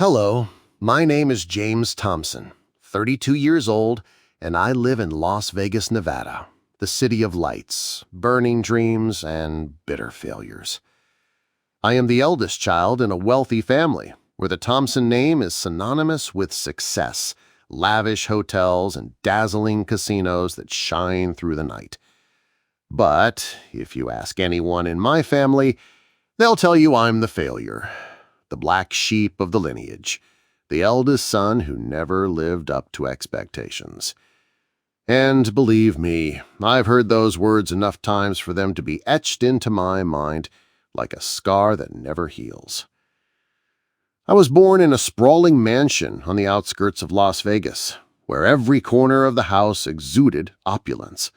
Hello, my name is James Thompson, 32 years old, and I live in Las Vegas, Nevada, the city of lights, burning dreams, and bitter failures. I am the eldest child in a wealthy family where the Thompson name is synonymous with success, lavish hotels, and dazzling casinos that shine through the night. But if you ask anyone in my family, they'll tell you I'm the failure, the black sheep of the lineage, the eldest son who never lived up to expectations. And believe me, I've heard those words enough times for them to be etched into my mind like a scar that never heals. I was born in a sprawling mansion on the outskirts of Las Vegas, where every corner of the house exuded opulence.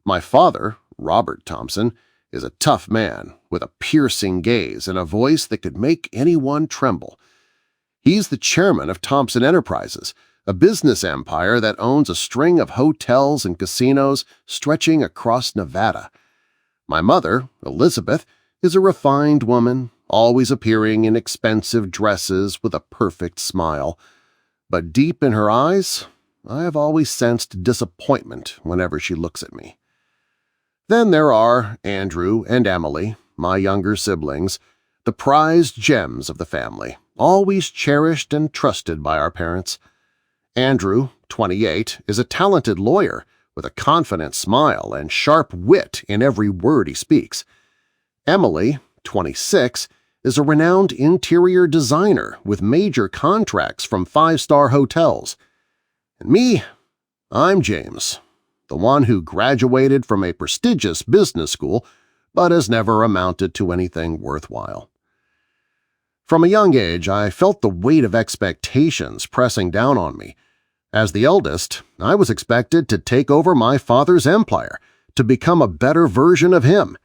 My father, Robert Thompson, is a tough man with a piercing gaze and a voice that could make anyone tremble. He's the chairman of Thompson Enterprises, a business empire that owns a string of hotels and casinos stretching across Nevada. My mother, Elizabeth, is a refined woman, always appearing in expensive dresses with a perfect smile. But deep in her eyes, I have always sensed disappointment whenever she looks at me. Then there are Andrew and Emily, my younger siblings, the prized gems of the family, always cherished and trusted by our parents. Andrew, 28, is a talented lawyer with a confident smile and sharp wit in every word he speaks. Emily, 26, is a renowned interior designer with major contracts from five-star hotels. And me, I'm James, the one who graduated from a prestigious business school but has never amounted to anything worthwhile. From a young age, I felt the weight of expectations pressing down on me. As the eldest, I was expected to take over my father's empire, to become a better version of him.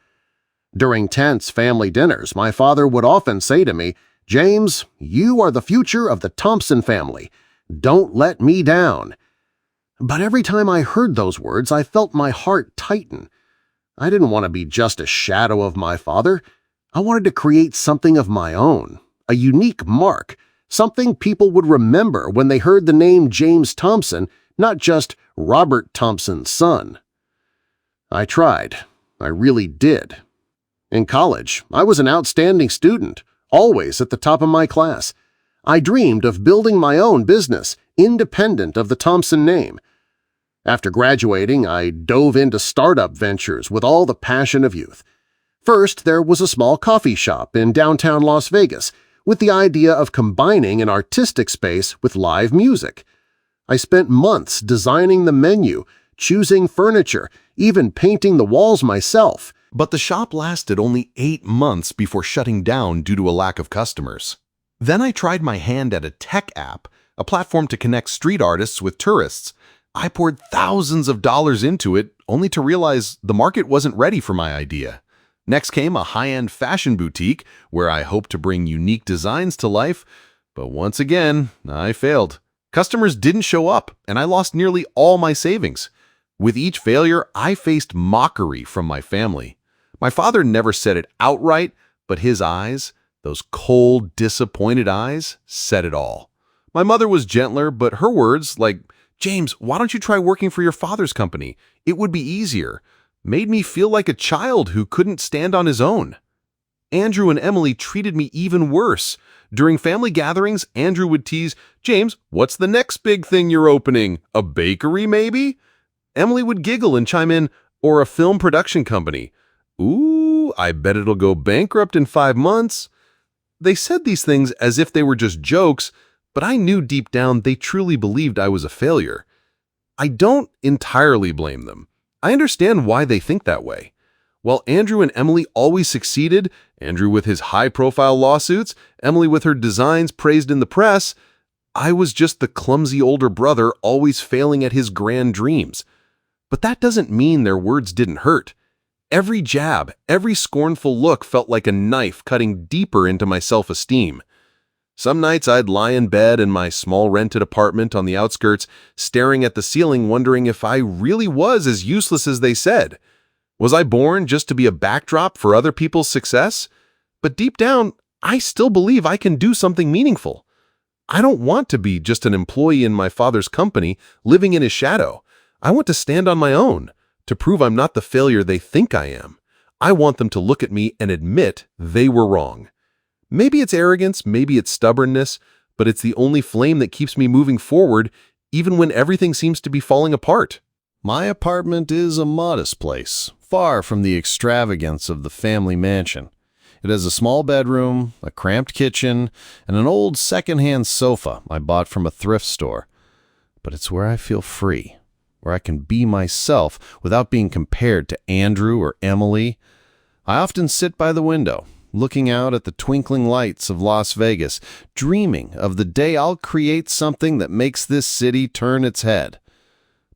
During tense family dinners, my father would often say to me, "James, you are the future of the Thompson family. Don't let me down." But every time I heard those words, I felt my heart tighten. I didn't want to be just a shadow of my father. I wanted to create something of my own, a unique mark, something people would remember when they heard the name James Thompson, not just Robert Thompson's son. I tried. I really did. In college, I was an outstanding student, always at the top of my class. I dreamed of building my own business, independent of the Thompson name. After graduating, I dove into startup ventures with all the passion of youth. First, there was a small coffee shop in downtown Las Vegas with the idea of combining an artistic space with live music. I spent months designing the menu, choosing furniture, even painting the walls myself. But the shop lasted only 8 months before shutting down due to a lack of customers. Then I tried my hand at a tech app, a platform to connect street artists with tourists. I poured thousands of dollars into it, only to realize the market wasn't ready for my idea. Next came a high-end fashion boutique where I hoped to bring unique designs to life, but once again, I failed. Customers didn't show up, and I lost nearly all my savings. With each failure, I faced mockery from my family. My father never said it outright, but his eyes, those cold, disappointed eyes, said it all. My mother was gentler, but her words, like, "James, why don't you try working for your father's company? It would be easier," made me feel like a child who couldn't stand on his own. Andrew and Emily treated me even worse. During family gatherings, Andrew would tease, "James, what's the next big thing you're opening? A bakery, maybe?" Emily would giggle and chime in, "Or a film production company. Ooh, I bet it'll go bankrupt in 5 months." They said these things as if they were just jokes, but I knew deep down they truly believed I was a failure. I don't entirely blame them. I understand why they think that way. While Andrew and Emily always succeeded, Andrew with his high-profile lawsuits, Emily with her designs praised in the press, I was just the clumsy older brother always failing at his grand dreams. But that doesn't mean their words didn't hurt. Every jab, every scornful look felt like a knife cutting deeper into my self-esteem. Some nights I'd lie in bed in my small rented apartment on the outskirts, staring at the ceiling wondering if I really was as useless as they said. Was I born just to be a backdrop for other people's success? But deep down, I still believe I can do something meaningful. I don't want to be just an employee in my father's company, living in his shadow. I want to stand on my own, to prove I'm not the failure they think I am. I want them to look at me and admit they were wrong. Maybe it's arrogance, maybe it's stubbornness, but it's the only flame that keeps me moving forward, even when everything seems to be falling apart. My apartment is a modest place, far from the extravagance of the family mansion. It has a small bedroom, a cramped kitchen, and an old second-hand sofa I bought from a thrift store. But it's where I feel free, where I can be myself without being compared to Andrew or Emily. I often sit by the window, looking out at the twinkling lights of Las Vegas, dreaming of the day I'll create something that makes this city turn its head.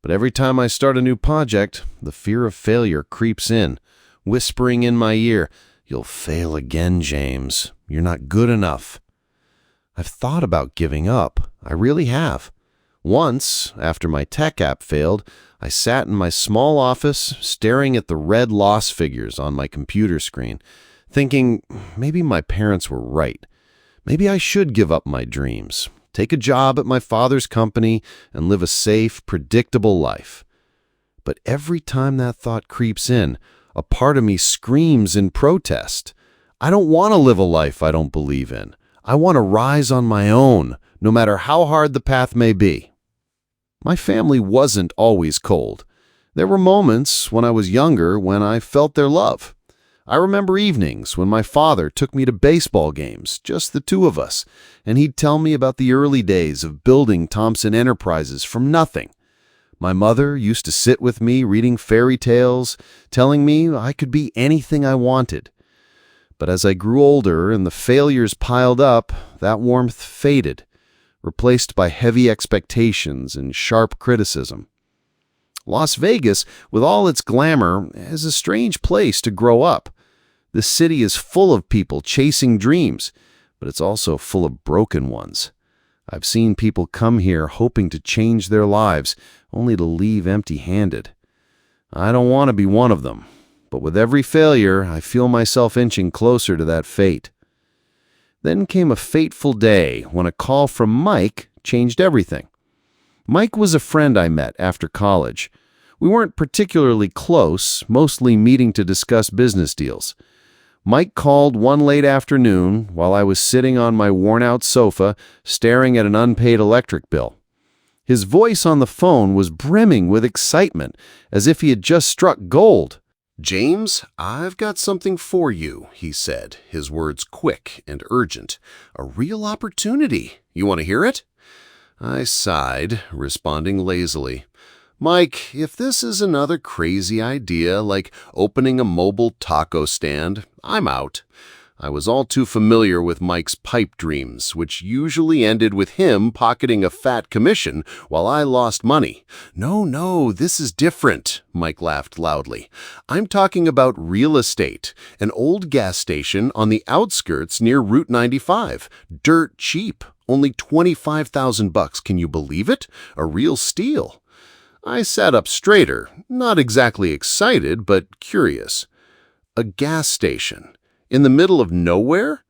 But every time I start a new project, the fear of failure creeps in, whispering in my ear, "You'll fail again, James. You're not good enough." I've thought about giving up. I really have. Once, after my tech app failed, I sat in my small office staring at the red loss figures on my computer screen, thinking maybe my parents were right. Maybe I should give up my dreams, take a job at my father's company, and live a safe, predictable life. But every time that thought creeps in, a part of me screams in protest. I don't want to live a life I don't believe in. I want to rise on my own, no matter how hard the path may be. My family wasn't always cold. There were moments when I was younger when I felt their love. I remember evenings when my father took me to baseball games, just the two of us, and he'd tell me about the early days of building Thompson Enterprises from nothing. My mother used to sit with me reading fairy tales, telling me I could be anything I wanted. But as I grew older and the failures piled up, that warmth faded, replaced by heavy expectations and sharp criticism. Las Vegas, with all its glamour, is a strange place to grow up. The city is full of people chasing dreams, but it's also full of broken ones. I've seen people come here hoping to change their lives, only to leave empty-handed. I don't want to be one of them, but with every failure, I feel myself inching closer to that fate. Then came a fateful day when a call from Mike changed everything. Mike was a friend I met after college. We weren't particularly close, mostly meeting to discuss business deals. Mike called one late afternoon while I was sitting on my worn-out sofa staring at an unpaid electric bill. His voice on the phone was brimming with excitement, as if he had just struck gold. "James, I've got something for you," he said, his words quick and urgent. "A real opportunity. You want to hear it?" I sighed, responding lazily. "Mike, if this is another crazy idea like opening a mobile taco stand, I'm out." I was all too familiar with Mike's pipe dreams, which usually ended with him pocketing a fat commission while I lost money. No, this is different," Mike laughed loudly. "I'm talking about real estate, an old gas station on the outskirts near Route 95. Dirt cheap, only $25,000. Can you believe it? A real steal." I sat up straighter, not exactly excited, but curious. A gas station? In the middle of nowhere?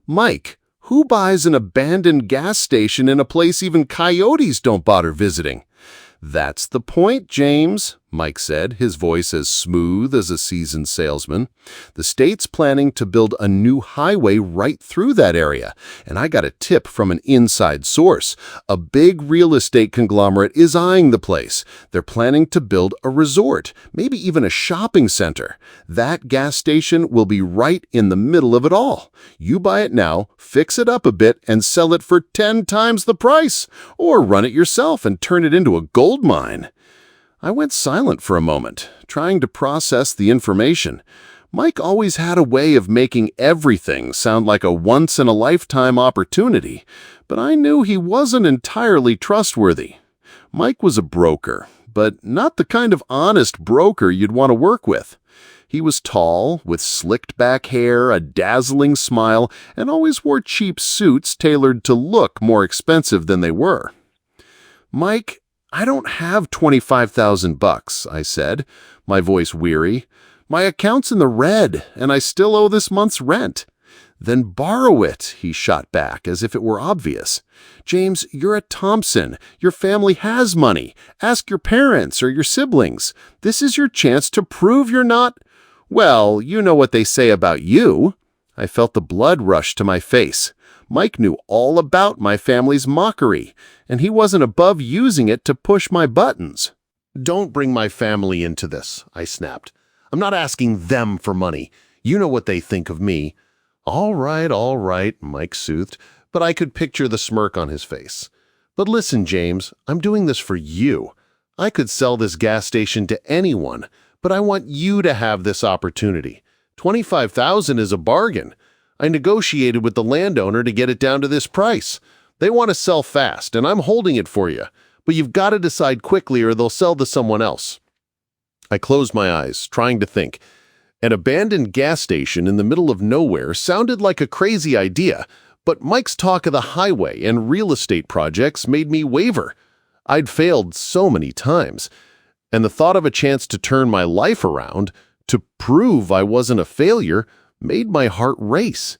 Mike, who buys an abandoned gas station in a place even coyotes don't bother visiting? "That's the point, James," Mike said, his voice as smooth as a seasoned salesman. "The state's planning to build a new highway right through that area, and I got a tip from an inside source. A big real estate conglomerate is eyeing the place. They're planning to build a resort, maybe even a shopping center. That gas station will be right in the middle of it all. You buy it now, fix it up a bit, and sell it for 10 times the price, or run it yourself and turn it into a gold mine." I went silent for a moment, trying to process the information. Mike always had a way of making everything sound like a once-in-a-lifetime opportunity, but I knew he wasn't entirely trustworthy. Mike was a broker, but not the kind of honest broker you'd want to work with. He was tall, with slicked-back hair, a dazzling smile, and always wore cheap suits tailored to look more expensive than they were. "Mike, I don't have $25,000, I said, my voice weary. "My account's in the red, and I still owe this month's rent." "Then borrow it," he shot back, as if it were obvious. "James, you're at Thompson. Your family has money. Ask your parents or your siblings. This is your chance to prove you're not— Well, you know what they say about you." I felt the blood rush to my face. Mike knew all about my family's mockery, and he wasn't above using it to push my buttons. "Don't bring my family into this," I snapped. "I'm not asking them for money. You know what they think of me." All right," Mike soothed, but I could picture the smirk on his face. "But listen, James, I'm doing this for you. I could sell this gas station to anyone, but I want you to have this opportunity. $25,000 is a bargain. I negotiated with the landowner to get it down to this price. They want to sell fast, and I'm holding it for you. But you've got to decide quickly or they'll sell to someone else." I closed my eyes, trying to think. An abandoned gas station in the middle of nowhere sounded like a crazy idea, but Mike's talk of the highway and real estate projects made me waver. I'd failed so many times, and the thought of a chance to turn my life around, to prove I wasn't a failure, made my heart race.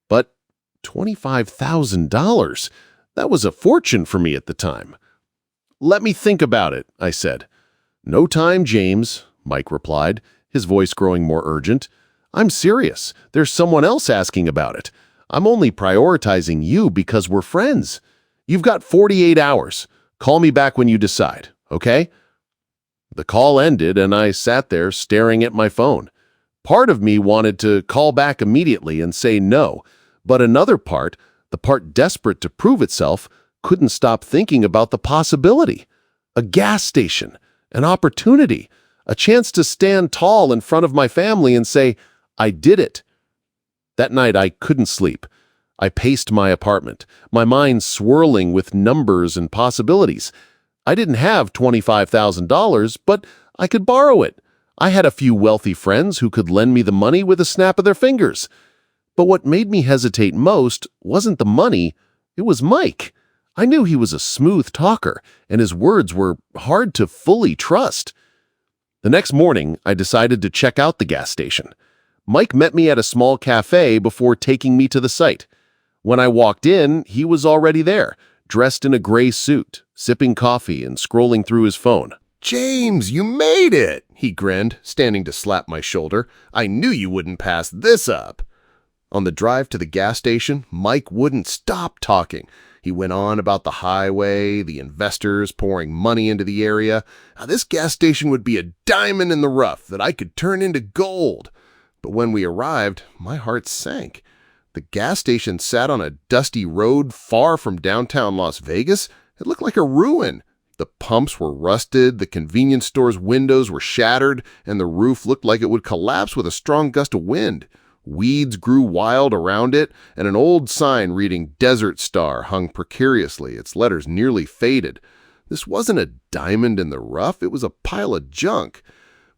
But $25,000, that was a fortune for me at the time. "Let me think about it," I said. "No time, James," Mike replied, his voice growing more urgent. "I'm serious. There's someone else asking about it. I'm only prioritizing you because we're friends. You've got 48 hours. Call me back when you decide, okay?" The call ended, and I sat there staring at my phone. Part of me wanted to call back immediately and say no, but another part, the part desperate to prove itself, couldn't stop thinking about the possibility. A gas station, an opportunity, a chance to stand tall in front of my family and say, "I did it." That night I couldn't sleep. I paced my apartment, my mind swirling with numbers and possibilities. I didn't have $25,000, but I could borrow it. I had a few wealthy friends who could lend me the money with a snap of their fingers. But what made me hesitate most wasn't the money, it was Mike. I knew he was a smooth talker, and his words were hard to fully trust. The next morning, I decided to check out the gas station. Mike met me at a small cafe before taking me to the site. When I walked in, he was already there, dressed in a gray suit, sipping coffee and scrolling through his phone. "James, you made it!" he grinned, standing to slap my shoulder. "I knew you wouldn't pass this up." On the drive to the gas station, Mike wouldn't stop talking. He went on about the highway, the investors pouring money into the area, how this gas station would be a diamond in the rough that I could turn into gold. But when we arrived, my heart sank. The gas station sat on a dusty road far from downtown Las Vegas. It looked like a ruin. The pumps were rusted, the convenience store's windows were shattered, and the roof looked like it would collapse with a strong gust of wind. Weeds grew wild around it, and an old sign reading Desert Star hung precariously, its letters nearly faded. This wasn't a diamond in the rough, it was a pile of junk.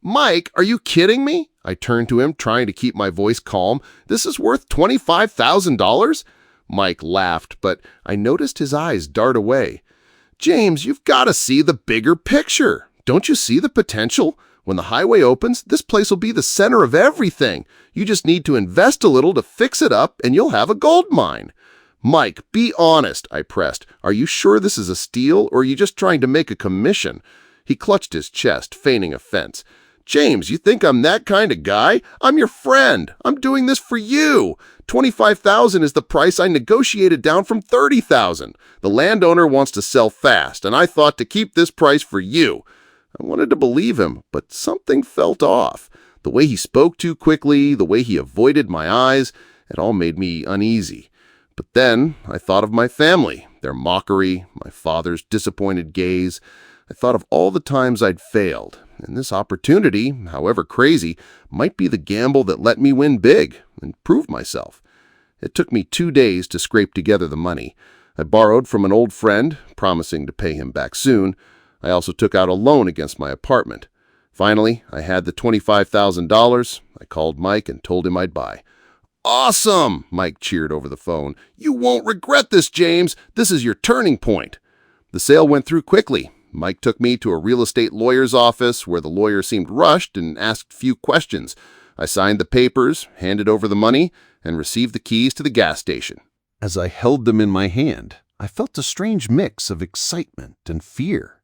"Mike, are you kidding me?" I turned to him, trying to keep my voice calm. "This is worth $25,000? Mike laughed, but I noticed his eyes dart away. "James, you've got to see the bigger picture. Don't you see the potential? When the highway opens, this place will be the center of everything. You just need to invest a little to fix it up, and you'll have a gold mine." "Mike, be honest," I pressed. "Are you sure this is a steal, or are you just trying to make a commission?" He clutched his chest, feigning offense. "James, you think I'm that kind of guy? I'm your friend. I'm doing this for you. $25,000 is the price I negotiated down from $30,000. The landowner wants to sell fast, and I thought to keep this price for you." I wanted to believe him, but something felt off. The way he spoke too quickly, the way he avoided my eyes, it all made me uneasy. But then I thought of my family, their mockery, my father's disappointed gaze. I thought of all the times I'd failed, and this opportunity, however crazy, might be the gamble that let me win big and prove myself. It took me 2 days to scrape together the money. I borrowed from an old friend, promising to pay him back soon. I also took out a loan against my apartment. Finally, I had the $25,000. I called Mike and told him I'd buy. "Awesome!" Mike cheered over the phone. "You won't regret this, James. This is your turning point." The sale went through quickly. Mike took me to a real estate lawyer's office where the lawyer seemed rushed and asked few questions. I signed the papers, handed over the money, and received the keys to the gas station. As I held them in my hand, I felt a strange mix of excitement and fear.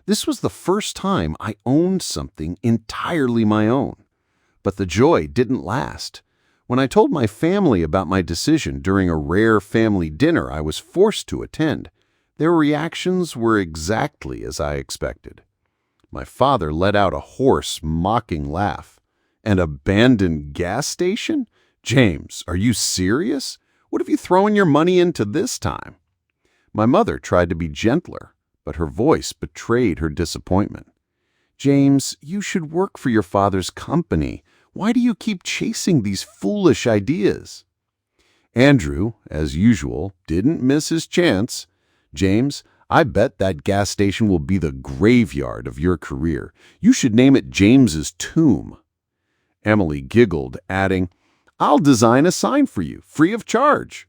This was the first time I owned something entirely my own. But the joy didn't last. When I told my family about my decision during a rare family dinner I was forced to attend, their reactions were exactly as I expected. My father let out a hoarse, mocking laugh. An abandoned gas station? James, are you serious? What have you thrown your money into this time? My mother tried to be gentler, but her voice betrayed her disappointment. James, you should work for your father's company. Why do you keep chasing these foolish ideas? Andrew, as usual, didn't miss his chance. James, I bet that gas station will be the graveyard of your career. You should name it James's tomb. Emily giggled, adding, I'll design a sign for you, free of charge.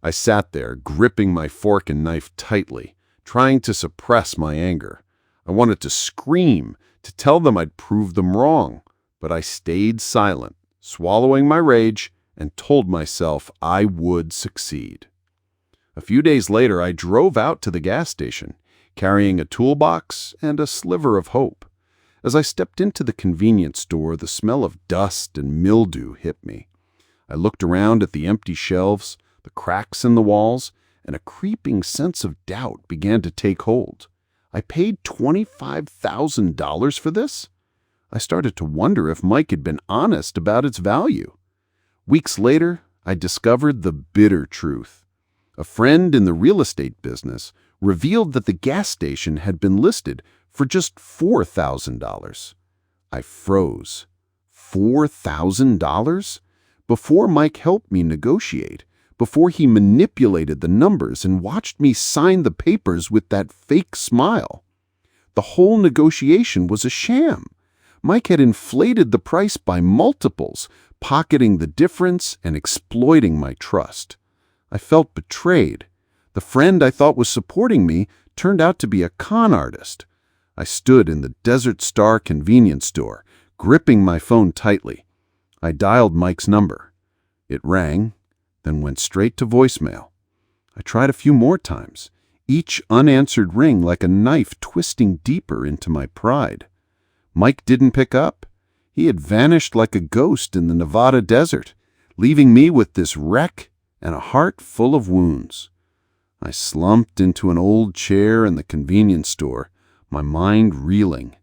I sat there, gripping my fork and knife tightly, trying to suppress my anger. I wanted to scream, to tell them I'd proved them wrong, but I stayed silent, swallowing my rage, and told myself I would succeed. A few days later, I drove out to the gas station, carrying a toolbox and a sliver of hope. As I stepped into the convenience store, the smell of dust and mildew hit me. I looked around at the empty shelves, the cracks in the walls, and a creeping sense of doubt began to take hold. I paid $25,000 for this? I started to wonder if Mike had been honest about its value. Weeks later, I discovered the bitter truth. A friend in the real estate business revealed that the gas station had been listed for just $4,000. I froze. $4,000? Before Mike helped me negotiate, before he manipulated the numbers and watched me sign the papers with that fake smile. The whole negotiation was a sham. Mike had inflated the price by multiples, pocketing the difference and exploiting my trust. I felt betrayed. The friend I thought was supporting me turned out to be a con artist. I stood in the Desert Star convenience store, gripping my phone tightly. I dialed Mike's number. It rang, then went straight to voicemail. I tried a few more times, each unanswered ring like a knife twisting deeper into my pride. Mike didn't pick up. He had vanished like a ghost in the Nevada desert, leaving me with this wreck and a heart full of wounds. I slumped into an old chair in the convenience store, my mind reeling.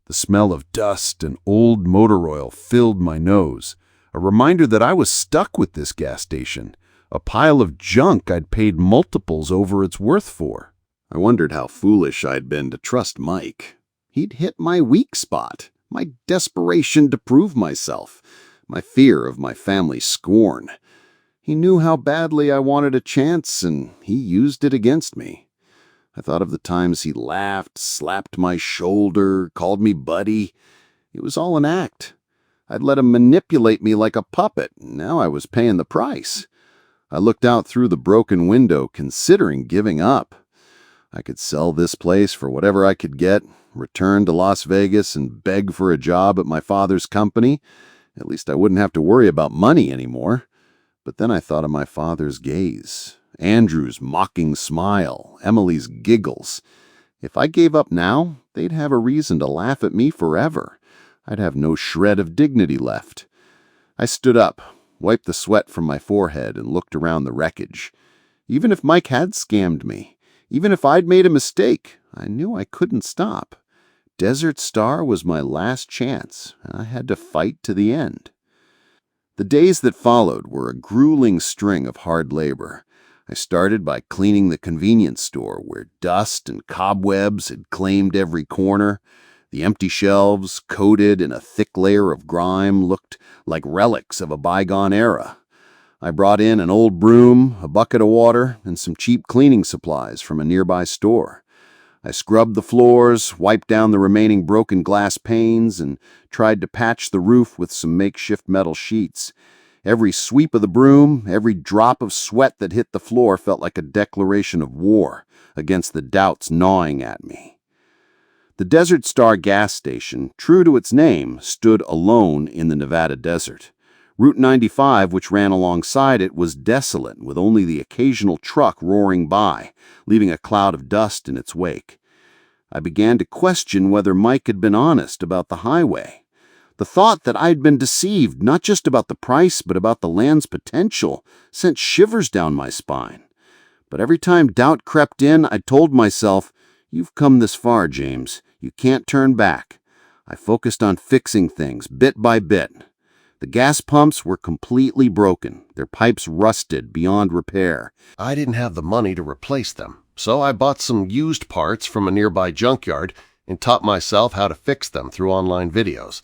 The smell of dust and old motor oil filled my nose, a reminder that I was stuck with this gas station, a pile of junk I'd paid multiples over its worth for. I wondered how foolish I'd been to trust Mike. He'd hit my weak spot, my desperation to prove myself, my fear of my family's scorn. He knew how badly I wanted a chance, and he used it against me. I thought of the times he laughed, slapped my shoulder, called me buddy. It was all an act. I'd let him manipulate me like a puppet, and now I was paying the price. I looked out through the broken window, considering giving up. I could sell this place for whatever I could get, return to Las Vegas and beg for a job at my father's company. At least I wouldn't have to worry about money anymore. But then I thought of my father's gaze, Andrew's mocking smile, Emily's giggles. If I gave up now, they'd have a reason to laugh at me forever. I'd have no shred of dignity left. I stood up, wiped the sweat from my forehead, and looked around the wreckage. Even if Mike had scammed me, even if I'd made a mistake, I knew I couldn't stop. Desert Star was my last chance, and I had to fight to the end. The days that followed were a grueling string of hard labor. I started by cleaning the convenience store where dust and cobwebs had claimed every corner. The empty shelves, coated in a thick layer of grime, looked like relics of a bygone era. I brought in an old broom, a bucket of water, and some cheap cleaning supplies from a nearby store. I scrubbed the floors, wiped down the remaining broken glass panes, and tried to patch the roof with some makeshift metal sheets. Every sweep of the broom, every drop of sweat that hit the floor felt like a declaration of war against the doubts gnawing at me. The Desert Star gas station, true to its name, stood alone in the Nevada desert. Route 95, which ran alongside it, was desolate, with only the occasional truck roaring by, leaving a cloud of dust in its wake. I began to question whether Mike had been honest about the highway. The thought that I'd been deceived, not just about the price, but about the land's potential, sent shivers down my spine. But every time doubt crept in, I told myself, "You've come this far, James. You can't turn back." I focused on fixing things, bit by bit. The gas pumps were completely broken, their pipes rusted beyond repair. I didn't have the money to replace them, so I bought some used parts from a nearby junkyard and taught myself how to fix them through online videos.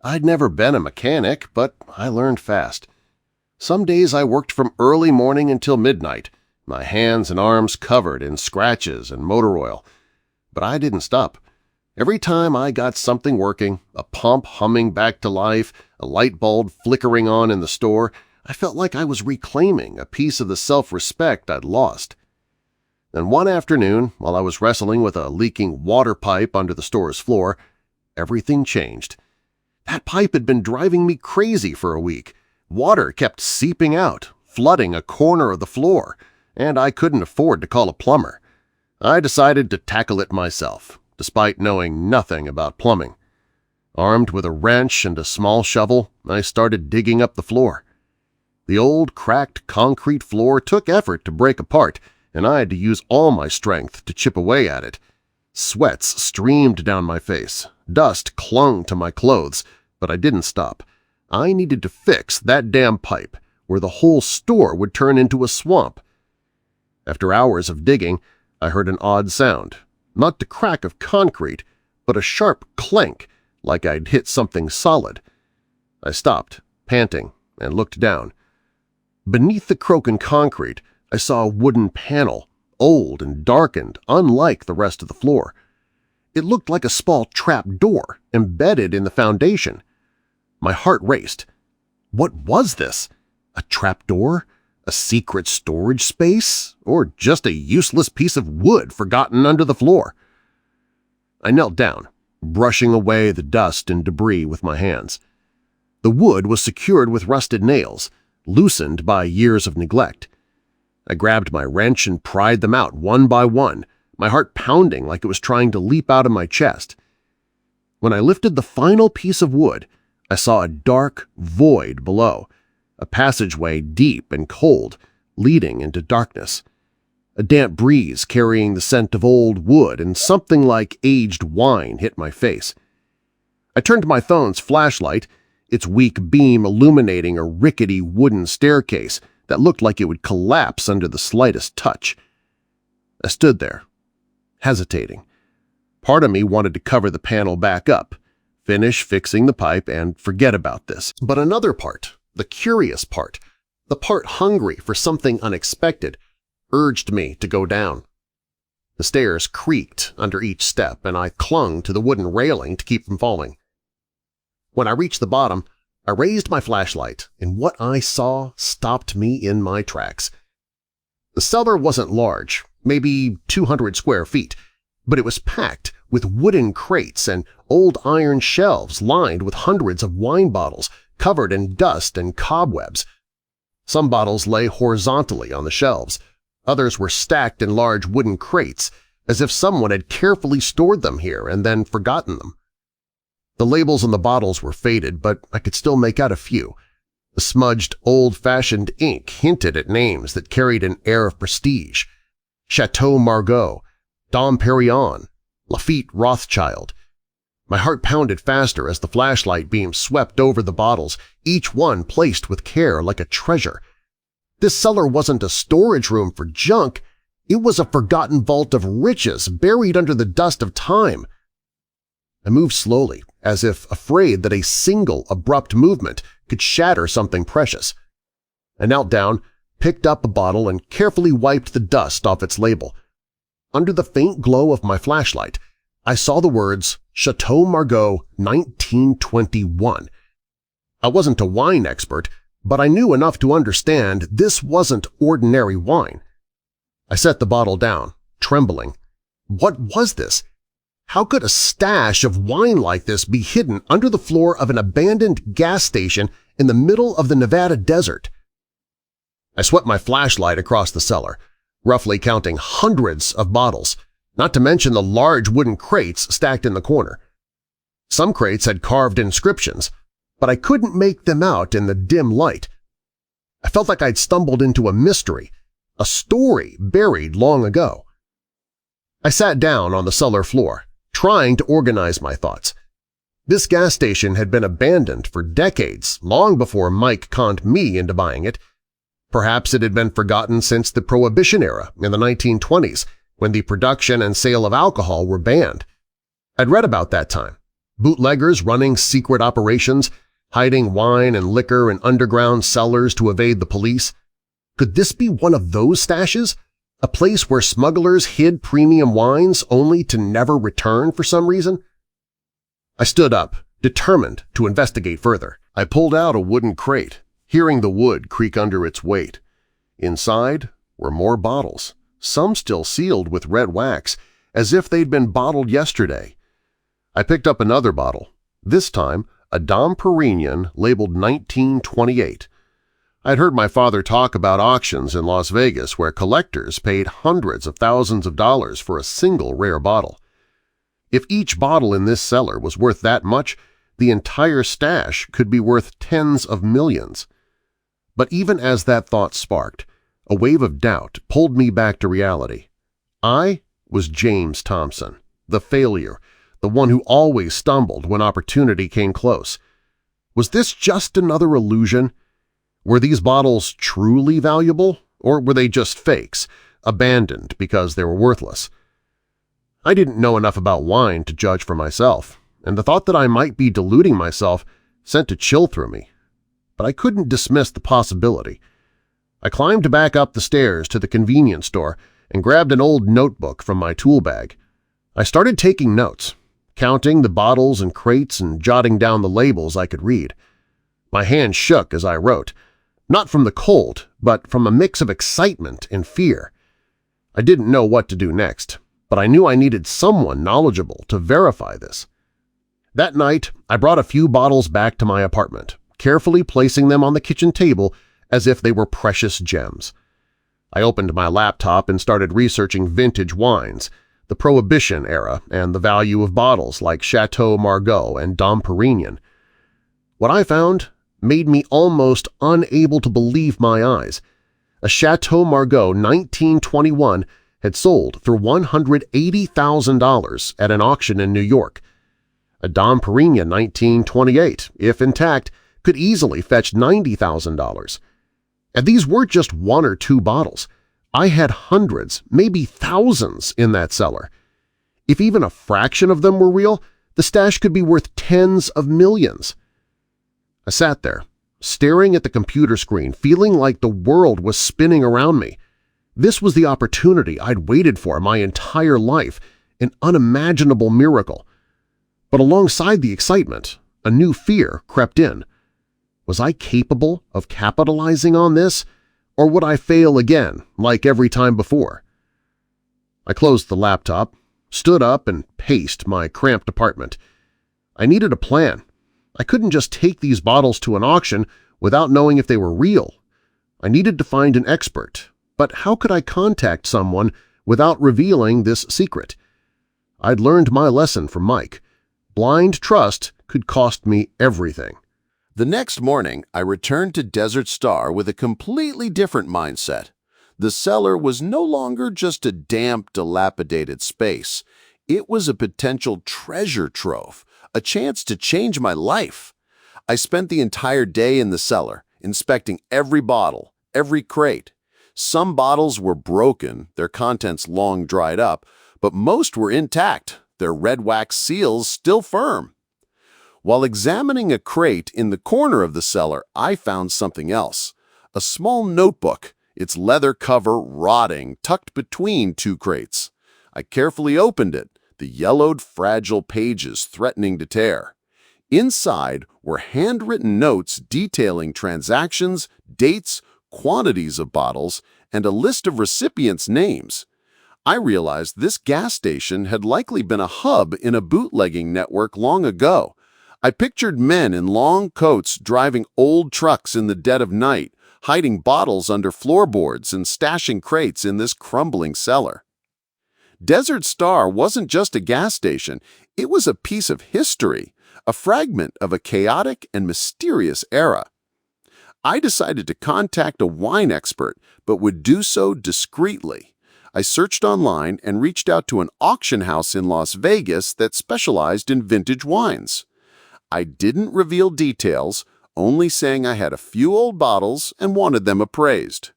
I'd never been a mechanic, but I learned fast. Some days I worked from early morning until midnight, my hands and arms covered in scratches and motor oil. But I didn't stop. Every time I got something working, a pump humming back to life, a light bulb flickering on in the store, I felt like I was reclaiming a piece of the self-respect I'd lost. Then one afternoon, while I was wrestling with a leaking water pipe under the store's floor, everything changed. That pipe had been driving me crazy for a week. Water kept seeping out, flooding a corner of the floor, and I couldn't afford to call a plumber. I decided to tackle it myself, despite knowing nothing about plumbing. Armed with a wrench and a small shovel, I started digging up the floor. The old, cracked concrete floor took effort to break apart, and I had to use all my strength to chip away at it. Sweats streamed down my face. Dust clung to my clothes, but I didn't stop. I needed to fix that damn pipe, or the whole store would turn into a swamp. After hours of digging, I heard an odd sound. Not the crack of concrete, but a sharp clank, like I'd hit something solid. I stopped, panting, and looked down. Beneath the broken concrete, I saw a wooden panel, old and darkened, unlike the rest of the floor. It looked like a small trap door embedded in the foundation. My heart raced. What was this? A trap door? A secret storage space? Or just a useless piece of wood forgotten under the floor? I knelt down, brushing away the dust and debris with my hands. The wood was secured with rusted nails, loosened by years of neglect. I grabbed my wrench and pried them out one by one, my heart pounding like it was trying to leap out of my chest. When I lifted the final piece of wood, I saw a dark void below, a passageway deep and cold, leading into darkness. A damp breeze carrying the scent of old wood and something like aged wine hit my face. I turned to my phone's flashlight, its weak beam illuminating a rickety wooden staircase that looked like it would collapse under the slightest touch. I stood there, hesitating. Part of me wanted to cover the panel back up, finish fixing the pipe, and forget about this. But another part, the curious part, the part hungry for something unexpected, urged me to go down. The stairs creaked under each step, and I clung to the wooden railing to keep from falling. When I reached the bottom, I raised my flashlight, and what I saw stopped me in my tracks. The cellar wasn't large, maybe 200 square feet, but it was packed with wooden crates and old iron shelves lined with hundreds of wine bottles covered in dust and cobwebs. Some bottles lay horizontally on the shelves. Others were stacked in large wooden crates, as if someone had carefully stored them here and then forgotten them. The labels on the bottles were faded, but I could still make out a few. The smudged, old-fashioned ink hinted at names that carried an air of prestige. Chateau Margaux, Dom Perignon, Lafite Rothschild. My heart pounded faster as the flashlight beam swept over the bottles, each one placed with care like a treasure. This cellar wasn't a storage room for junk. It was a forgotten vault of riches buried under the dust of time. I moved slowly, as if afraid that a single abrupt movement could shatter something precious. I knelt down, picked up a bottle, and carefully wiped the dust off its label. Under the faint glow of my flashlight, I saw the words Chateau Margaux 1921. I wasn't a wine expert, but I knew enough to understand this wasn't ordinary wine. I set the bottle down, trembling. What was this? How could a stash of wine like this be hidden under the floor of an abandoned gas station in the middle of the Nevada desert? I swept my flashlight across the cellar, roughly counting hundreds of bottles, not to mention the large wooden crates stacked in the corner. Some crates had carved inscriptions, but I couldn't make them out in the dim light. I felt like I'd stumbled into a mystery, a story buried long ago. I sat down on the cellar floor, trying to organize my thoughts. This gas station had been abandoned for decades, long before Mike conned me into buying it. Perhaps it had been forgotten since the Prohibition era in the 1920s, when the production and sale of alcohol were banned. I'd read about that time. Bootleggers running secret operations, hiding wine and liquor in underground cellars to evade the police. Could this be one of those stashes? A place where smugglers hid premium wines only to never return for some reason? I stood up, determined to investigate further. I pulled out a wooden crate, hearing the wood creak under its weight. Inside were more bottles, some still sealed with red wax, as if they'd been bottled yesterday. I picked up another bottle, this time a Dom Perignon labeled 1928. I'd heard my father talk about auctions in Las Vegas where collectors paid hundreds of thousands of dollars for a single rare bottle. If each bottle in this cellar was worth that much, the entire stash could be worth tens of millions. But even as that thought sparked, a wave of doubt pulled me back to reality. I was James Thompson, the failure, the one who always stumbled when opportunity came close. Was this just another illusion? Were these bottles truly valuable, or were they just fakes, abandoned because they were worthless? I didn't know enough about wine to judge for myself, and the thought that I might be deluding myself sent a chill through me. But I couldn't dismiss the possibility. I climbed back up the stairs to the convenience store and grabbed an old notebook from my tool bag. I started taking notes, counting the bottles and crates and jotting down the labels I could read. My hand shook as I wrote, not from the cold, but from a mix of excitement and fear. I didn't know what to do next, but I knew I needed someone knowledgeable to verify this. That night, I brought a few bottles back to my apartment, carefully placing them on the kitchen table as if they were precious gems. I opened my laptop and started researching vintage wines, the Prohibition era, and the value of bottles like Chateau Margaux and Dom Perignon. What I found made me almost unable to believe my eyes. A Chateau Margaux 1921 had sold for $180,000 at an auction in New York. A Dom Perignon 1928, if intact, could easily fetch $90,000. And these weren't just one or two bottles. I had hundreds, maybe thousands in that cellar. If even a fraction of them were real, the stash could be worth tens of millions. I sat there, staring at the computer screen, feeling like the world was spinning around me. This was the opportunity I'd waited for my entire life, an unimaginable miracle. But alongside the excitement, a new fear crept in. Was I capable of capitalizing on this, or would I fail again, like every time before? I closed the laptop, stood up, and paced my cramped apartment. I needed a plan. I couldn't just take these bottles to an auction without knowing if they were real. I needed to find an expert, but how could I contact someone without revealing this secret? I'd learned my lesson from Mike. Blind trust could cost me everything. The next morning, I returned to Desert Star with a completely different mindset. The cellar was no longer just a damp, dilapidated space. It was a potential treasure trove, a chance to change my life. I spent the entire day in the cellar, inspecting every bottle, every crate. Some bottles were broken, their contents long dried up, but most were intact, their red wax seals still firm. While examining a crate in the corner of the cellar, I found something else. A small notebook, its leather cover rotting, tucked between two crates. I carefully opened it, the yellowed, fragile pages threatening to tear. Inside were handwritten notes detailing transactions, dates, quantities of bottles, and a list of recipients' names. I realized this gas station had likely been a hub in a bootlegging network long ago. I pictured men in long coats driving old trucks in the dead of night, hiding bottles under floorboards and stashing crates in this crumbling cellar. Desert Star wasn't just a gas station, it was a piece of history, a fragment of a chaotic and mysterious era. I decided to contact a wine expert, but would do so discreetly. I searched online and reached out to an auction house in Las Vegas that specialized in vintage wines. I didn't reveal details, only saying I had a few old bottles and wanted them appraised.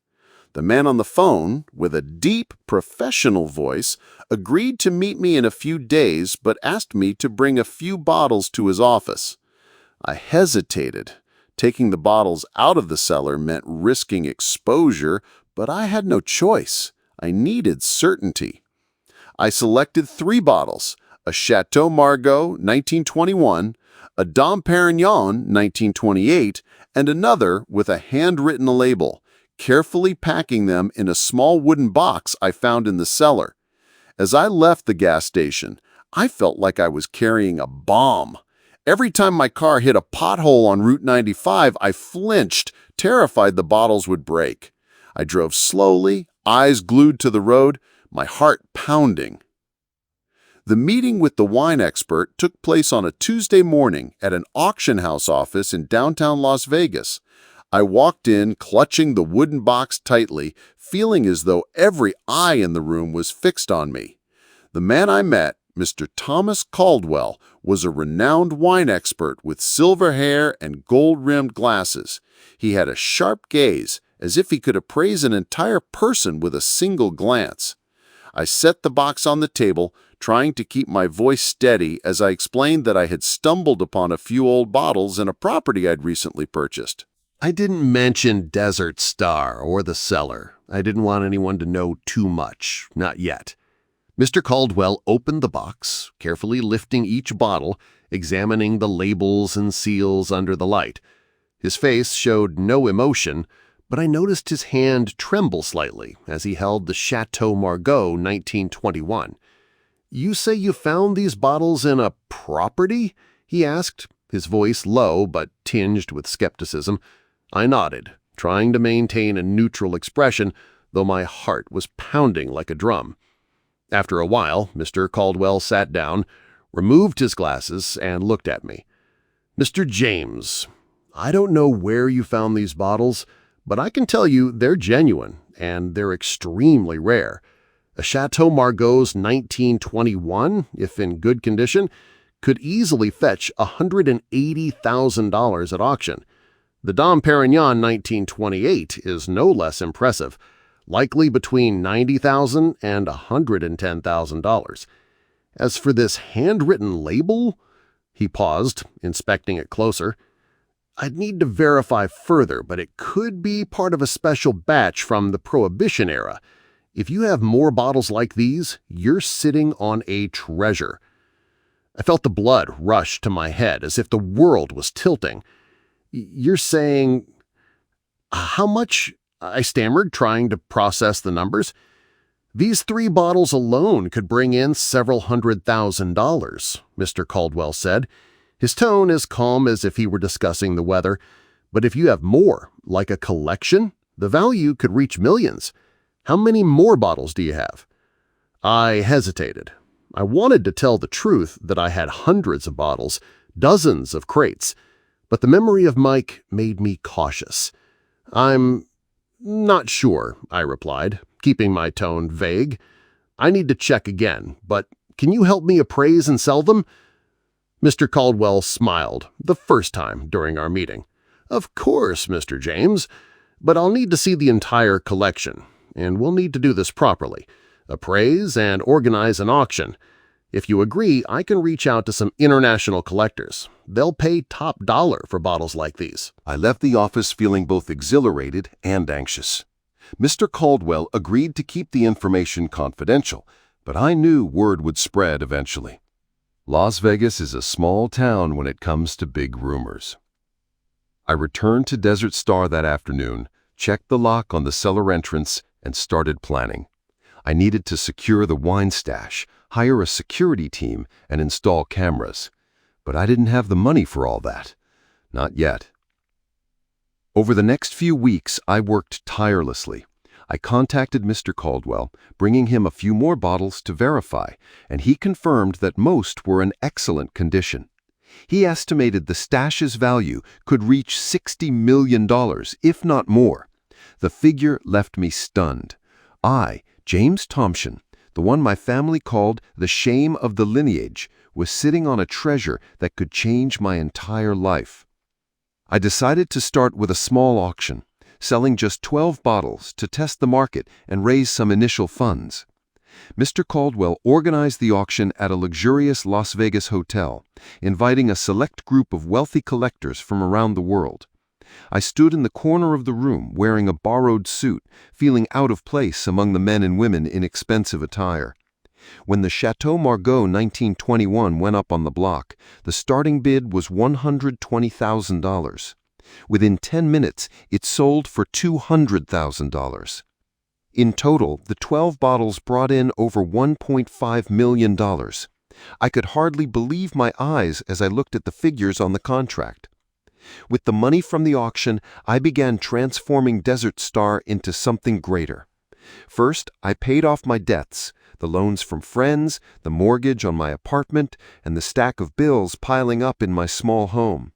The man on the phone, with a deep, professional voice, agreed to meet me in a few days but asked me to bring a few bottles to his office. I hesitated. Taking the bottles out of the cellar meant risking exposure, but I had no choice. I needed certainty. I selected 3 bottles, a Chateau Margaux 1921, a Dom Perignon 1928, and another with a handwritten label, carefully packing them in a small wooden box I found in the cellar. As I left the gas station, I felt like I was carrying a bomb. Every time my car hit a pothole on Route 95, I flinched, terrified the bottles would break. I drove slowly, eyes glued to the road, my heart pounding. The meeting with the wine expert took place on a Tuesday morning at an auction house office in downtown Las Vegas. I walked in, clutching the wooden box tightly, feeling as though every eye in the room was fixed on me. The man I met, Mr. Thomas Caldwell, was a renowned wine expert with silver hair and gold-rimmed glasses. He had a sharp gaze, as if he could appraise an entire person with a single glance. I set the box on the table, trying to keep my voice steady as I explained that I had stumbled upon a few old bottles in a property I'd recently purchased. I didn't mention Desert Star or the cellar. I didn't want anyone to know too much, not yet. Mr. Caldwell opened the box, carefully lifting each bottle, examining the labels and seals under the light. His face showed no emotion, but I noticed his hand tremble slightly as he held the Chateau Margaux 1921. "You say you found these bottles in a property?" he asked, his voice low but tinged with skepticism. I nodded, trying to maintain a neutral expression, though my heart was pounding like a drum. After a while, Mr. Caldwell sat down, removed his glasses, and looked at me. "Mr. James, I don't know where you found these bottles, but I can tell you they're genuine, and they're extremely rare. A Chateau Margaux 1921, if in good condition, could easily fetch $180,000 at auction. The Dom Perignon 1928 is no less impressive, likely between $90,000 and $110,000. As for this handwritten label," he paused, inspecting it closer, "I'd need to verify further, but it could be part of a special batch from the Prohibition era. If you have more bottles like these, you're sitting on a treasure." I felt the blood rush to my head as if the world was tilting. "You're saying... how much?" I stammered, trying to process the numbers. "These 3 bottles alone could bring in several $100,000, Mr. Caldwell said, his tone as calm as if he were discussing the weather. "But if you have more, like a collection, the value could reach millions. How many more bottles do you have?" I hesitated. I wanted to tell the truth that I had hundreds of bottles, dozens of crates, but the memory of Mike made me cautious. "I'm not sure," I replied, keeping my tone vague. "I need to check again, but can you help me appraise and sell them?" Mr. Caldwell smiled, the first time during our meeting. "Of course, Mr. James, but I'll need to see the entire collection, and we'll need to do this properly. Appraise and organize an auction. If you agree, I can reach out to some international collectors. They'll pay top dollar for bottles like these." I left the office feeling both exhilarated and anxious. Mr. Caldwell agreed to keep the information confidential, but I knew word would spread eventually. Las Vegas is a small town when it comes to big rumors. I returned to Desert Star that afternoon, checked the lock on the cellar entrance, and started planning. I needed to secure the wine stash, hire a security team, and install cameras. But I didn't have the money for all that. Not yet. Over the next few weeks, I worked tirelessly. I contacted Mr. Caldwell, bringing him a few more bottles to verify, and he confirmed that most were in excellent condition. He estimated the stash's value could reach $60 million, if not more. The figure left me stunned. I, James Thompson, the one my family called the shame of the lineage, was sitting on a treasure that could change my entire life. I decided to start with a small auction, selling just 12 bottles to test the market and raise some initial funds. Mr. Caldwell organized the auction at a luxurious Las Vegas hotel, inviting a select group of wealthy collectors from around the world. I stood in the corner of the room wearing a borrowed suit, feeling out of place among the men and women in expensive attire. When the Chateau Margaux 1921 went up on the block, the starting bid was $120,000. Within 10 minutes, it sold for $200,000. In total, the 12 bottles brought in over $1.5 million. I could hardly believe my eyes as I looked at the figures on the contract. With the money from the auction, I began transforming Desert Star into something greater. First, I paid off my debts, the loans from friends, the mortgage on my apartment, and the stack of bills piling up in my small home.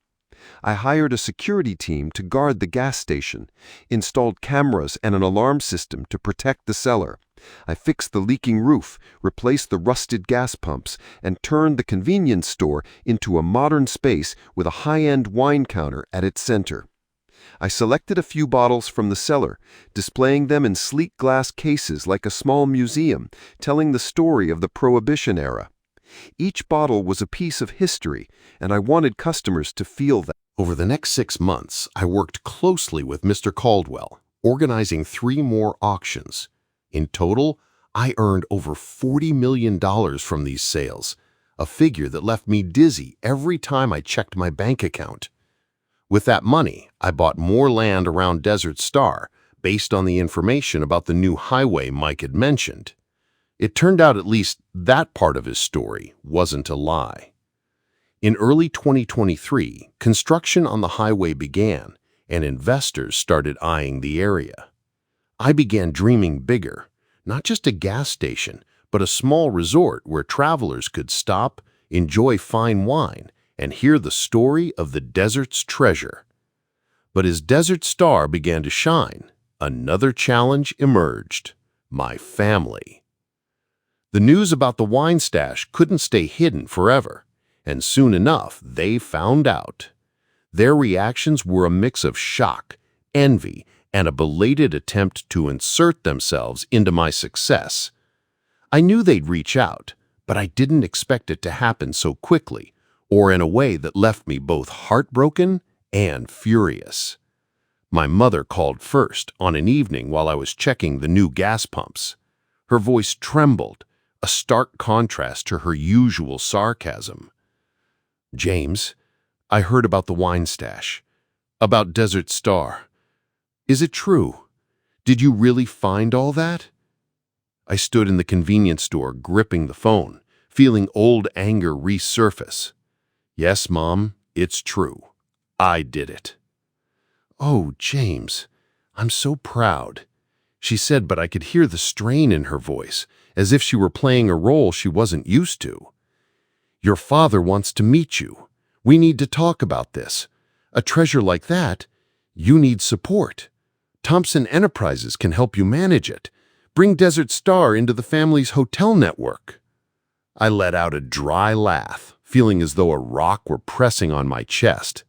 I hired a security team to guard the gas station, installed cameras and an alarm system to protect the cellar. I fixed the leaking roof, replaced the rusted gas pumps, and turned the convenience store into a modern space with a high-end wine counter at its center. I selected a few bottles from the cellar, displaying them in sleek glass cases like a small museum, telling the story of the Prohibition era. Each bottle was a piece of history, and I wanted customers to feel that. Over the next 6 months, I worked closely with Mr. Caldwell, organizing 3 more auctions. In total, I earned over $40 million from these sales, a figure that left me dizzy every time I checked my bank account. With that money, I bought more land around Desert Star, based on the information about the new highway Mike had mentioned. It turned out at least that part of his story wasn't a lie. In early 2023, construction on the highway began, and investors started eyeing the area. I began dreaming bigger, not just a gas station, but a small resort where travelers could stop, enjoy fine wine, and hear the story of the desert's treasure. But as Desert Star began to shine, another challenge emerged: my family. The news about the wine stash couldn't stay hidden forever, and soon enough they found out. Their reactions were a mix of shock, envy, and a belated attempt to insert themselves into my success. I knew they'd reach out, but I didn't expect it to happen so quickly, or in a way that left me both heartbroken and furious. My mother called first on an evening while I was checking the new gas pumps. Her voice trembled, a stark contrast to her usual sarcasm. "James, I heard about the wine stash, about Desert Star. Is it true? Did you really find all that?" I stood in the convenience store gripping the phone, feeling old anger resurface. "Yes, Mom, it's true. I did it." "Oh, James, I'm so proud," she said, but I could hear the strain in her voice, as if she were playing a role she wasn't used to. "Your father wants to meet you. We need to talk about this. A treasure like that, you need support. Thompson Enterprises can help you manage it. Bring Desert Star into the family's hotel network." I let out a dry laugh, feeling as though a rock were pressing on my chest.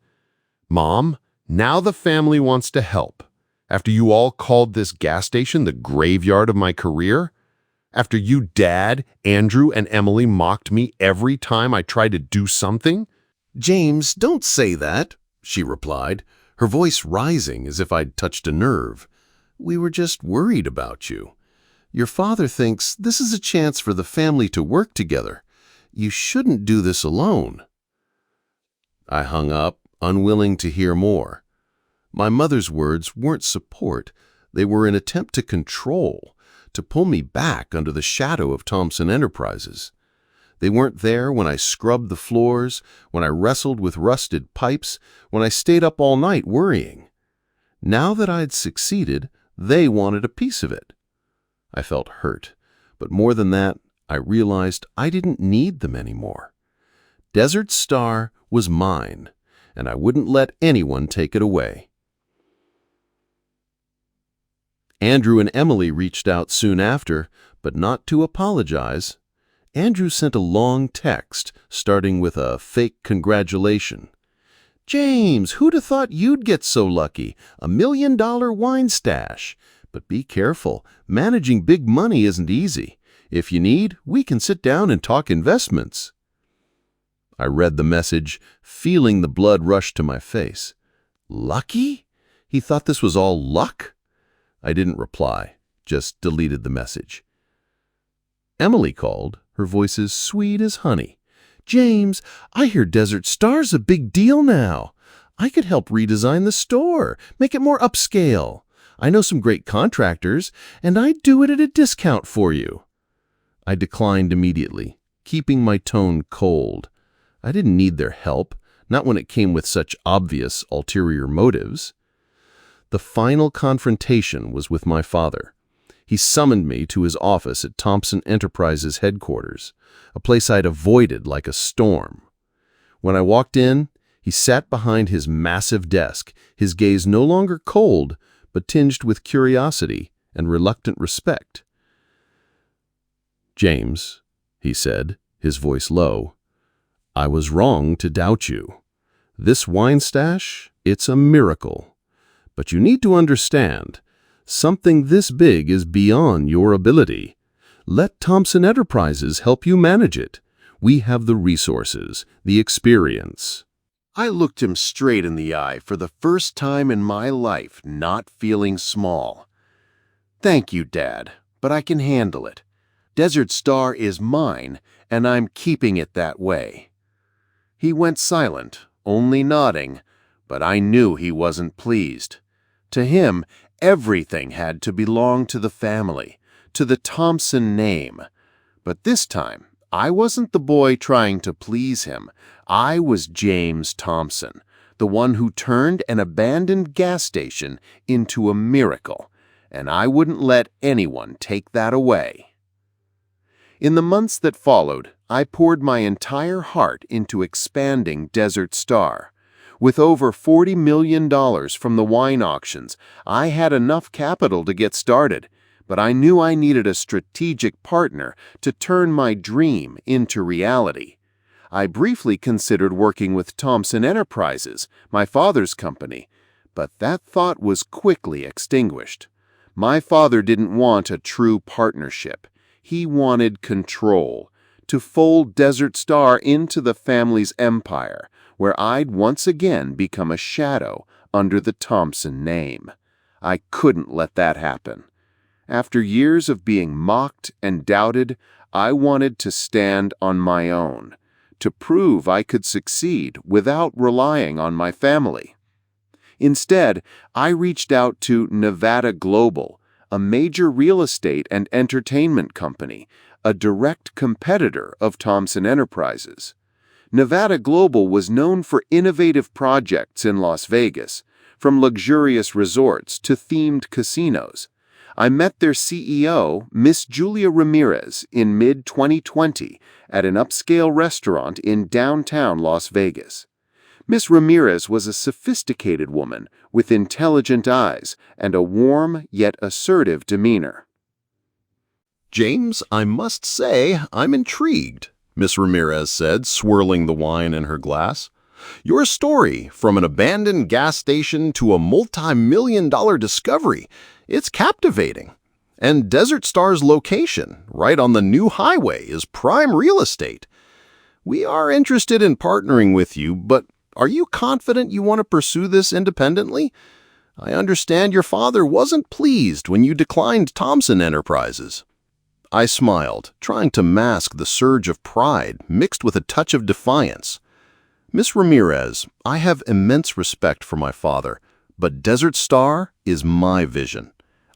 "Mom, now the family wants to help. After you all called this gas station the graveyard of my career? After you, Dad, Andrew, and Emily mocked me every time I tried to do something?" "James, don't say that," she replied, her voice rising as if I'd touched a nerve. "We were just worried about you. Your father thinks this is a chance for the family to work together. You shouldn't do this alone." I hung up, unwilling to hear more. My mother's words weren't support. They were an attempt to control, to pull me back under the shadow of Thompson Enterprises. They weren't there when I scrubbed the floors, when I wrestled with rusted pipes, when I stayed up all night worrying. Now that I'd succeeded, they wanted a piece of it. I felt hurt, but more than that, I realized I didn't need them anymore. Desert Star was mine, and I wouldn't let anyone take it away. Andrew and Emily reached out soon after, but not to apologize. Andrew sent a long text, starting with a fake congratulation. "James, who'd have thought you'd get so lucky? $1 million wine stash. But be careful, managing big money isn't easy. If you need, we can sit down and talk investments." I read the message, feeling the blood rush to my face. Lucky? He thought this was all luck? I didn't reply, just deleted the message. Emily called, her voice as sweet as honey. "James, I hear Desert Star's a big deal now. I could help redesign the store, make it more upscale. I know some great contractors, and I'd do it at a discount for you." I declined immediately, keeping my tone cold. I didn't need their help, not when it came with such obvious ulterior motives. The final confrontation was with my father. He summoned me to his office at Thompson Enterprises headquarters, a place I'd avoided like a storm. When I walked in, he sat behind his massive desk, his gaze no longer cold, but tinged with curiosity and reluctant respect. "James," he said, his voice low, "I was wrong to doubt you. This wine stash, it's a miracle. But you need to understand, something this big is beyond your ability. Let Thompson Enterprises help you manage it. We have the resources, the experience." I looked him straight in the eye for the first time in my life, not feeling small. "Thank you, Dad, but I can handle it. Desert Star is mine, and I'm keeping it that way." He went silent, only nodding, but I knew he wasn't pleased. To him, everything had to belong to the family, to the Thompson name. But this time, I wasn't the boy trying to please him. I was James Thompson, the one who turned an abandoned gas station into a miracle, and I wouldn't let anyone take that away. In the months that followed, I poured my entire heart into expanding Desert Star. With over $40 million from the wine auctions, I had enough capital to get started, but I knew I needed a strategic partner to turn my dream into reality. I briefly considered working with Thompson Enterprises, my father's company, but that thought was quickly extinguished. My father didn't want a true partnership. He wanted control, to fold Desert Star into the family's empire, where I'd once again become a shadow under the Thompson name. I couldn't let that happen. After years of being mocked and doubted, I wanted to stand on my own, to prove I could succeed without relying on my family. Instead, I reached out to Nevada Global, a major real estate and entertainment company, a direct competitor of Thompson Enterprises. Nevada Global was known for innovative projects in Las Vegas, from luxurious resorts to themed casinos. I met their CEO, Miss Julia Ramirez, in mid-2020 at an upscale restaurant in downtown Las Vegas. Miss Ramirez was a sophisticated woman with intelligent eyes and a warm yet assertive demeanor. "James, I must say I'm intrigued," Miss Ramirez said, swirling the wine in her glass. "Your story, from an abandoned gas station to a multi-million-dollar discovery, it's captivating. And Desert Star's location, right on the new highway, is prime real estate. We are interested in partnering with you, but are you confident you want to pursue this independently? I understand your father wasn't pleased when you declined Thompson Enterprises." I smiled, trying to mask the surge of pride mixed with a touch of defiance. "Miss Ramirez, I have immense respect for my father, but Desert Star is my vision.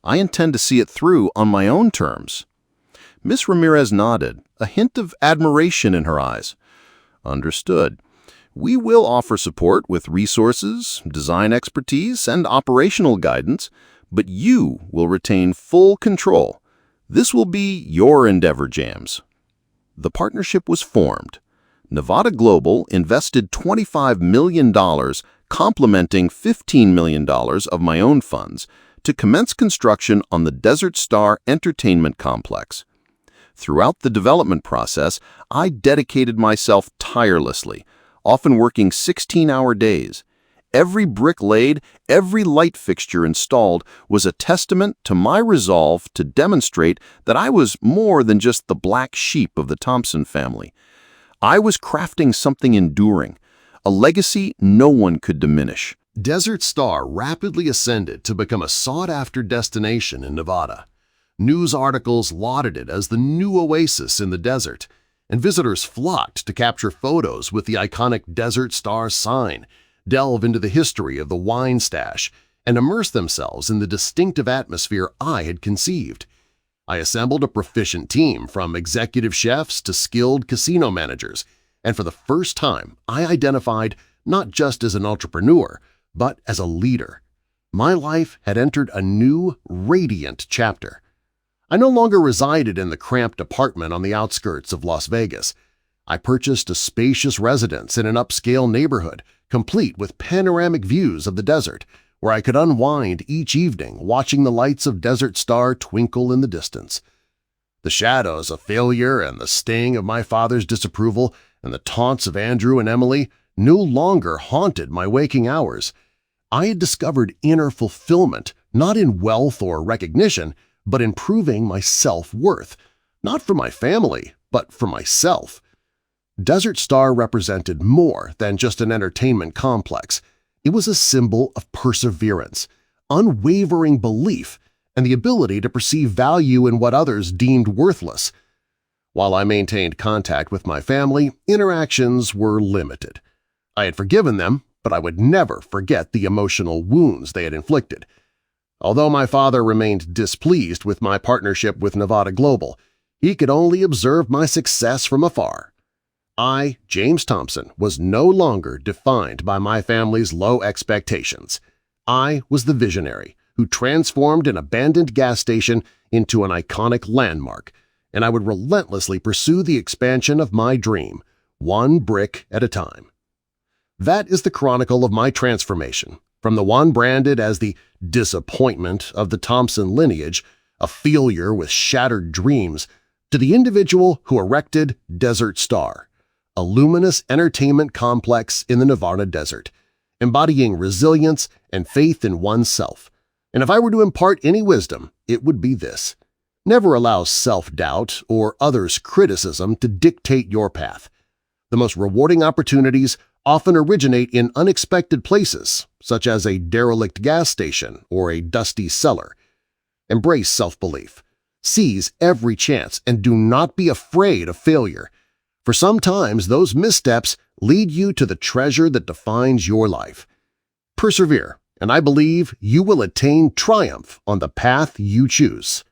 I intend to see it through on my own terms." Miss Ramirez nodded, a hint of admiration in her eyes. "Understood. We will offer support with resources, design expertise, and operational guidance, but you will retain full control. This will be your endeavor, James." The partnership was formed. Nevada Global invested $25 million, complementing $15 million of my own funds, to commence construction on the Desert Star Entertainment Complex. Throughout the development process, I dedicated myself tirelessly, often working 16-hour days. Every brick laid, every light fixture installed was a testament to my resolve to demonstrate that I was more than just the black sheep of the Thompson family. I was crafting something enduring, a legacy no one could diminish. Desert Star rapidly ascended to become a sought-after destination in Nevada. News articles lauded it as the new oasis in the desert, and visitors flocked to capture photos with the iconic Desert Star sign, delve into the history of the wine stash, and immerse themselves in the distinctive atmosphere I had conceived. I assembled a proficient team from executive chefs to skilled casino managers, and for the first time I identified not just as an entrepreneur, but as a leader. My life had entered a new, radiant chapter. I no longer resided in the cramped apartment on the outskirts of Las Vegas. I purchased a spacious residence in an upscale neighborhood, complete with panoramic views of the desert, where I could unwind each evening watching the lights of Desert Star twinkle in the distance. The shadows of failure and the sting of my father's disapproval and the taunts of Andrew and Emily no longer haunted my waking hours. I had discovered inner fulfillment not in wealth or recognition, but in proving my self-worth, not for my family, but for myself. Desert Star represented more than just an entertainment complex. It was a symbol of perseverance, unwavering belief, and the ability to perceive value in what others deemed worthless. While I maintained contact with my family, interactions were limited. I had forgiven them, but I would never forget the emotional wounds they had inflicted. Although my father remained displeased with my partnership with Nevada Global, he could only observe my success from afar. I, James Thompson, was no longer defined by my family's low expectations. I was the visionary who transformed an abandoned gas station into an iconic landmark, and I would relentlessly pursue the expansion of my dream, one brick at a time. That is the chronicle of my transformation, from the one branded as the disappointment of the Thompson lineage, a failure with shattered dreams, to the individual who erected Desert Star, a luminous entertainment complex in the Nevada desert, embodying resilience and faith in oneself. And if I were to impart any wisdom, it would be this: never allow self-doubt or others' criticism to dictate your path. The most rewarding opportunities often originate in unexpected places, such as a derelict gas station or a dusty cellar. Embrace self-belief. Seize every chance and do not be afraid of failure, for sometimes those missteps lead you to the treasure that defines your life. Persevere, and I believe you will attain triumph on the path you choose.